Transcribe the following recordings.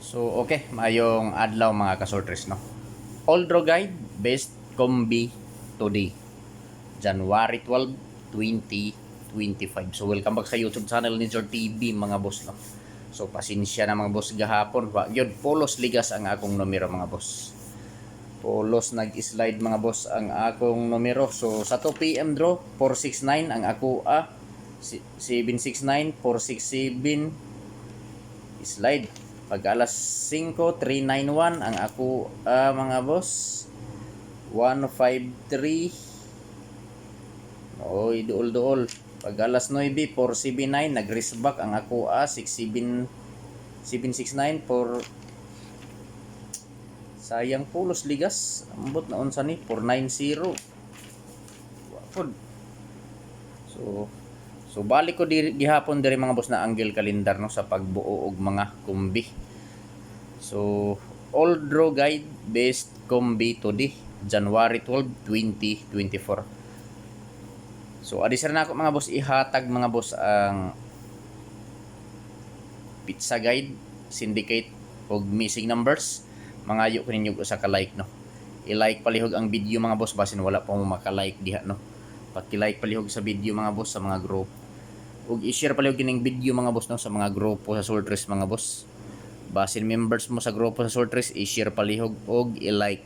So, okay, mayong adlaw mga kasortres, no? Old Draw Guide, Best Combi today, January 12, 2025. So, welcome back sa YouTube channel ni Jor TV, mga boss, no? So, pasensya na mga boss gahapon. Yun, polos ligas ang akong numero, mga boss. Polos nag-slide, mga boss, ang akong numero. So, sa 2 p.m. draw, 469 ang ako, 769, 467, slide. Pag alas 5, 391 ang ako, mga boss. 153. Oy, duol-duol. Pag alas 9, 479 nag-risk back ang ako, 769 for sayang pulos ligas. Ambot na unsa ni 490. Wapod. So balik ko gihapon diri mga boss na angle calendar, no, sa pagbuo og mga kumbi. So, Old Draw Guide Best Combi today, January 12, 2024. So, adi sir na ako mga boss ihatag mga boss ang pizza guide, syndicate og missing numbers. Mangayo ko ninyo sa ka-like, no. I-like palihog ang video mga boss basin wala pa mo maka-like diha, no. Paki-like palihog sa video mga boss sa mga group. Ug i-share palihog kining video mga boss, no, sa mga grupo sa Sultres mga boss. Basin members mo sa grupo sa Sultres, i-share palihog og i-like.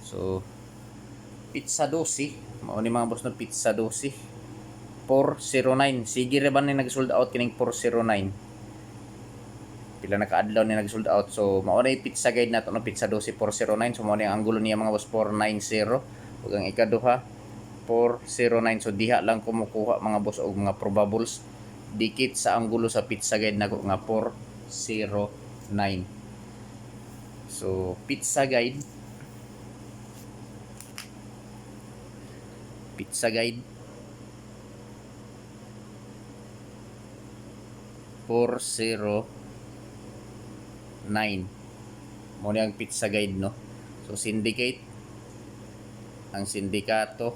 So, pizza 12, mao ni mga boss, no, pizza 12. 409. Sige ra ba ni nag-sold out kining 409? Pila na kaadlaw ni nag-sold out. So, mao na pizza guide nato, no, pizza 12 409. So, mao ni ang anggulo niya mga boss 490. Ug ang ikaduha 409. So, diha lang kumukuha mga boss og mga probables dikit sa anggulo sa pizza guide nako nga 409. So, pizza guide 409 mo ni ang pizza guide, no. So, syndicate, ang sindikato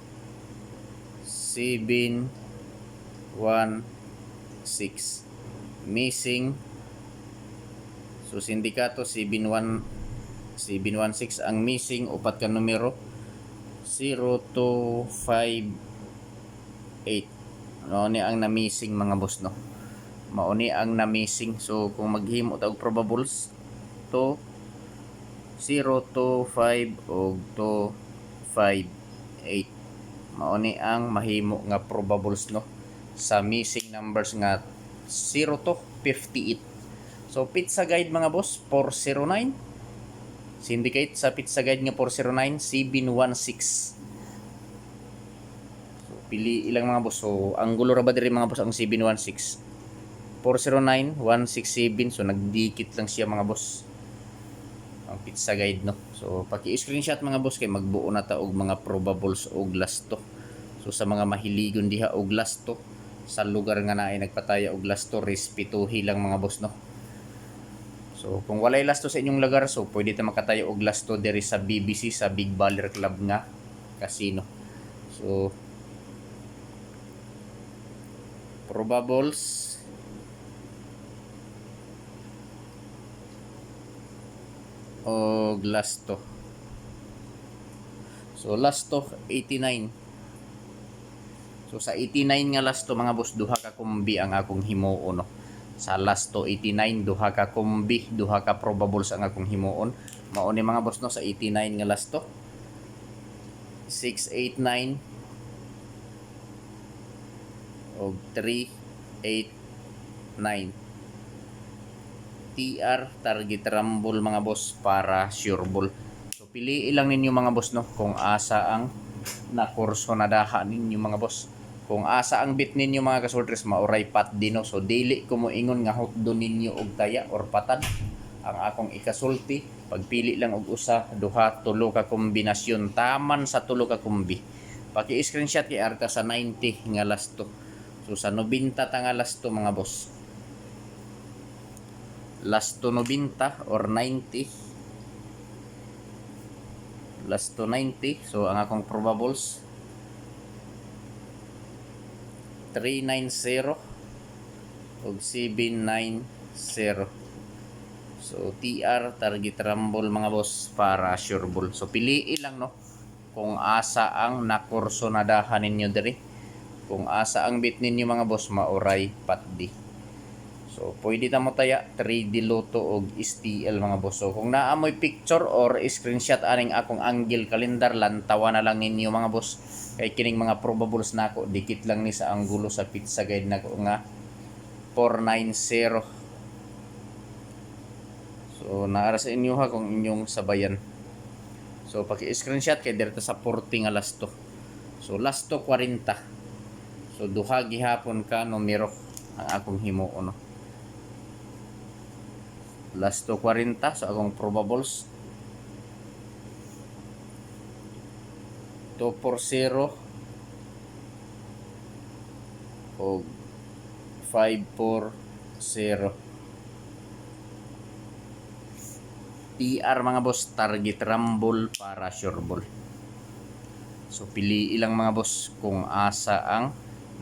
716, missing, so sindikato 716 ang missing, upat ka numero 0258. Mao ni ang na-missing mga boss, no. Mao ni ang na-missing. So kung maghimo ta og probables to 025 og 258, mao ni ang mahimo nga probables, no, sa missing numbers nga 0 to 58. So pizza guide mga boss 409, syndicate sa pizza guide nga 409 716. So pili ilang mga boss. So anggulo ra ba diri mga boss ang 716? 409 167. So nagdikit lang siya mga boss ang pizza guide, no. So paki-screenshot mga boss kay magbuo na ta og mga probables og lasto. So sa mga mahiligon diha og lasto sa lugar nga naay nagpataya og lasto, respetuhi lang mga boss, no. So kung walay lasto sa inyong lugar, so pwede ta makatayo og lasto diri sa BBC, sa Big Baller Club nga casino. So probables og lasto. So lasto 89. So sa 89 nga lasto mga boss, duha ka kumbi ang akong himuon, no. Sa lasto 89, duha ka kumbi, duha ka probables ang akong himuon. Mao ni mga boss, no, sa 89 nga lasto 689 og 389. TR, target rumble mga boss, para sure ball. So pili lang ninyo mga boss, no, kung asa ang nakurso na daha ninyo mga boss. Kung asa ang bit ninyo mga kasultres, mauray pat dino. So dili ko mo ingon nga hotdo ninyo og taya or patad ang akong ikasulti. Pagpili lang og usa, duha, tulo ka kombinasyon, taman sa tulo ka kumbi. Paki-screenshot kay arka sa 90 nga lasto. So sa 90 ta nga lasto mga boss, lasto 90 or 90, lasto 90. So ang akong probables 390 og 790. So TR target rumble mga boss para sure ball. So piliin lang no kung asa ang nakursonadahan ninyo diri. Kung asa ang bit ninyo mga boss mauray patdi. So pwede ta mo taya 3D Lotto og STL mga boss. So kung naamoy picture or screenshot aning akong angle calendar lantawa na lang ninyo mga boss. Kay kining mga probables nako dikit lang ni sa anggulo sa pizza guide nako nga 490. So naara sa inyo ha kung inyong sabayan. So paki-screenshot kay direta sa 40 nga lasto. So lasto 40. So duha gihapon ka numero ang akong himuon no. Lasto 40 sa akong probables. 240 o 540. TR mga boss, target rumble para sure ball. So pili ilang mga boss kung asa ang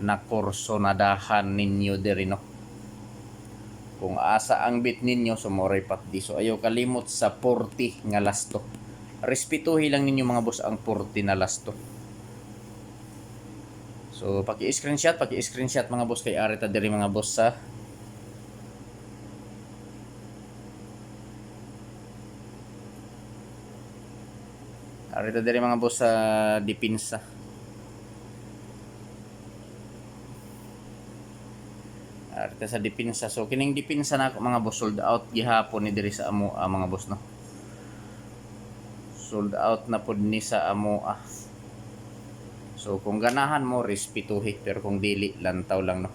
nakursonadahan ninyo diri no. Kung asa ang bit ninyo sumoray patdi. So ayaw kalimot sa 40 nga lasto. Respetuhi lang ninyo mga boss ang 40 na lasto. So paki-screenshot mga boss kay arita diri mga boss sa arita diri mga boss sa dipinsa. Arita sa dipinsa. So kining dipinsa nako mga boss sold out gihapon ni diri sa amo mga boss no. Sold out na pod ni sa amo. So kung ganahan mo respetuhi pero kung dili lantaw lang no.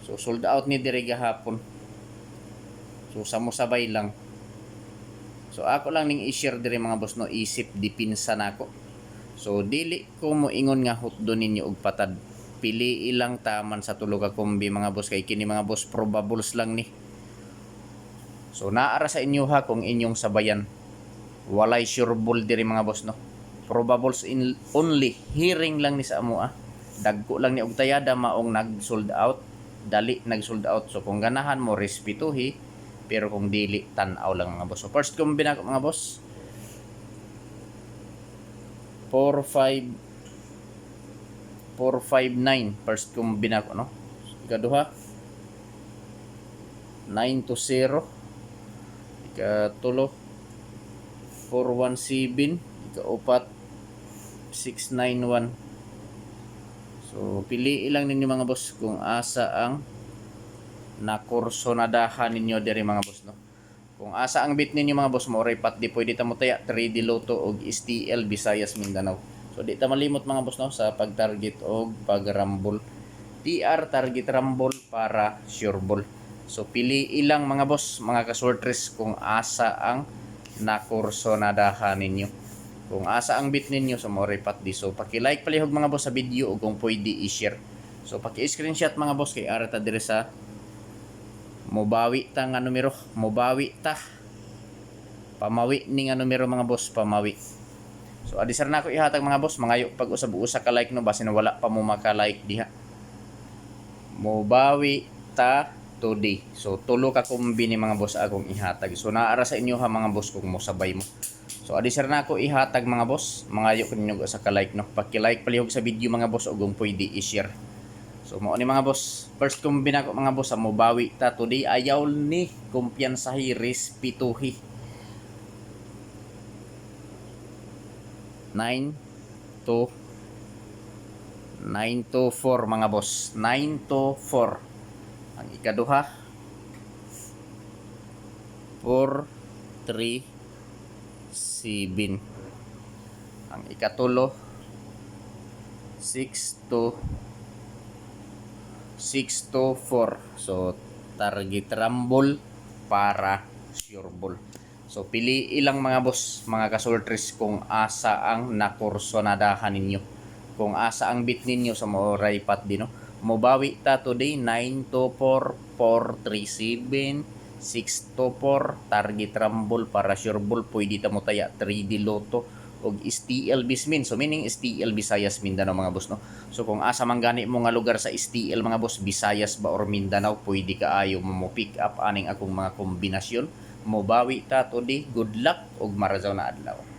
So sold out ni diri gahapon. So samo sabay lang. So ako lang ning i-share diri mga boss no isip dipinsa nako. So dili ko mo ingon nga hutdo ninyo og patad. Pili ilang taman sa tulo ka kombi mga boss kay kini mga boss probables lang ni. So naara sa inyo ha kung inyong sabayan. Walay sure ball diri mga boss no. Probables in only hearing lang ni sa amo Dagko lang ni og tayada maong nag-sold out, dali nag-sold out. So kung ganahan mo respetuhi, pero kung dili tan-aw lang mga boss. So first kong binako mga boss 459 first kong binako no. Ikaduha 920. Ikatulo 417. Ikaupat 691. So pili lang ninyo mga boss kung asa ang nakursonadahan ninyo diri mga boss no. Kung asa ang bit ninyo mga boss mo oray pat di pwede ta mo taya 3D Lotto og STL Visayas Mindanao. So di ta malimot mga boss no sa pag-target og pag-rumble. TR target rumble para sure ball. So pili ilang mga boss, mga kasortres kung asa ang nakursonadahan ninyo. Kung asa ang bit ninyo so moray pat di. So paki-like palihog mga boss sa video o kung pwede i-share. So paki-screenshot mga boss kay ara ta dire sa mobawi ta nga numero, mobawi ta. Pamawi ni nga numero mga boss, pamawi. So adi sir na ako ihatag mga boss, mangayo pag usab-usa ka like no basin wala pa mo maka-like diha. Mobawi ta today. So tulo ka kombi ni mga boss akong ihatag. So naara sa inyo ha mga boss kung mo sabay mo. So adi sir na ako ihatag mga boss, mangayo ko ninyo sa ka-like no. Paki-like palihog sa video mga boss ug kung pwede i-share. So mo ni mga boss, first kong binako mga boss mo bawi ta today ayaw ni kumpiyansahi respetuhi. 9 to 4 mga boss. 9 to 4. Ang ikaduha 4 3 7. Ang ikatulo 6 to 4. So target rumble para sure ball. So pili ilang mga boss, mga kasultris kung asa ang nakursonadahan ninyo. Kung asa ang bit ninyo sa moray pat din no. Mobawi ta today 9 to 4 437 6 to 4 target rumble para sure ball. Pwede ta mo taya 3D Lotto og STL Bismin. So meaning STL Visayas Mindanao mga boss no. So kung asa man gani mo nga lugar sa STL mga boss, Visayas ba or Mindanao, pwede kaayo mo pick up aning akong mga kombinasyon. mobawi ta today. Good luck ug marazaw na adlaw.